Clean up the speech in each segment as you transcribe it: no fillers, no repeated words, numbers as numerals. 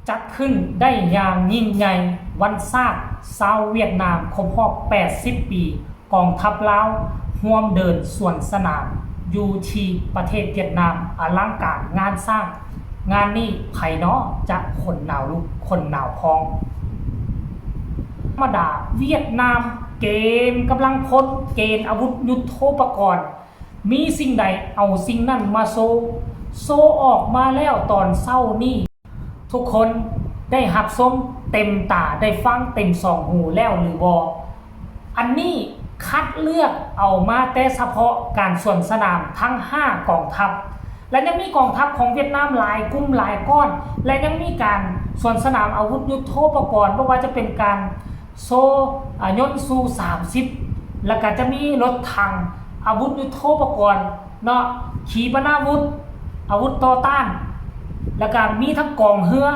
จัดขึ้นได้อย่างยิ่งใหญ่วันชาติชาวเวียดนามครบรอบ 80 ปีกองทัพลาวร่วมเดินสวนสนามอยู่ที่ประเทศเวียดนามอลังการงานสร้างงานนี้ไผเนาะจะคนหนาวลุกคนหนาวพองธรรมดาเวียดนามเกณฑ์กำลังพลเกณฑ์อาวุธยุทโธปกรณ์มีสิ่งใดเอาสิ่งนั้นมาโซออกมาแล้วตอนเศร้านี้ทุกคนได้หับส้มเต็มตาได้ฟังเต็มสองหูแล้วหรือบ่อันนี้คัดเลือกเอามาแต่เฉพาะการสวนสนามทั้ง5กองทัพและยังมีกองทัพของเวียดนามหลายกลุ่มหลายก้อนและยังมีการสวนสนามอาวุธยุทโธปกรณ์ไม่ว่าจะเป็นการโซยนต์ซู30แล้วก็จะมีรถถังอาวุธยุทโธปกรณ์เนาะขีปนาวุธอาวุธต่อต้านแล้วก็มีทั้งกองเรือ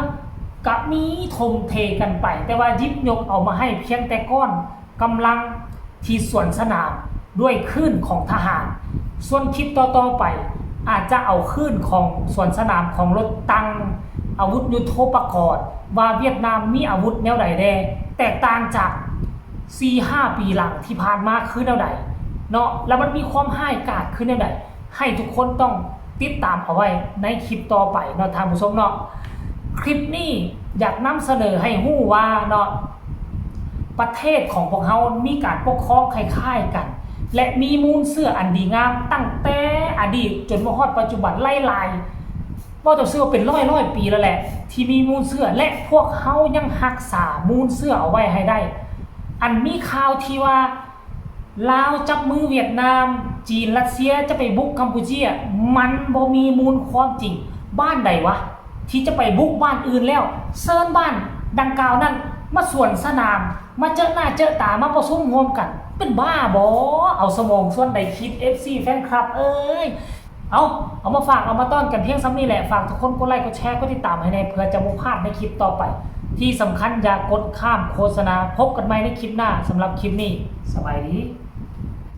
กับมีทมเทกันไปแต่ว่ายิบยกเอามาให้เพียงแต่ก้อนกำลังที่สวนสนามด้วยคลื่นของทหารส่วนคลิปต่อๆไปอาจจะเอาคลื่นของสวนสนามของรถตังอาวุธยุทโธปกรณ์ว่าเวียดนามมีอาวุธแนวใดแน่แตกต่างจาก 4-5 ปีหลังที่ผ่านมาคือแนวใดเนาะแล้วมันมีความห้ายกาดคือแนวใดให้ทุกคนต้องติดตามเอาไว้ในคลิปต่อไปเนาะท่านผู้ชมเนาะคลิปนี้อยากนำเสนอให้ฮู้ว่าเนาะประเทศของพวกเขามีการปกครองคล้ายๆกันและมีมูลเสื่ออันดีงามตั้งแต่อดีตจนมาฮอดปัจจุบันไล่ลายว่าจะเชื่อเป็นร้อยปีแล้วแหละที่มีมูลเสื่อและพวกเขายังรักษามูลเสื่อเอาไว้ให้ได้อันมีข่าวที่ว่าลาวจับมือเวียดนามจีนรัสเซียจะไปบุกกัมพูชีมันบ่มีมูลความจริงบ้านใดวะที่จะไปบุกบ้านอื่นแล้วเซิร์นบ้านดังกล่าวนั้นมาสวนสนามมาเจอหน้าเจอตามาประชุมร่วมกันเป็นบ้าบอเอาสมองส่วนใดคิด FC แฟนคลับเอ้ยเอามาฝากเอามาต้อนกันเพียงซ้ำนี้แหละฝากทุกคนกดไลค์กดแชร์กดติดตามให้ในเพื่อจะไม่พลาดในคลิปต่อไปที่สำคัญอย่ากดข้ามโฆษณาพบกันใหม่ในคลิปหน้าสำหรับคลิปนี้สบายดี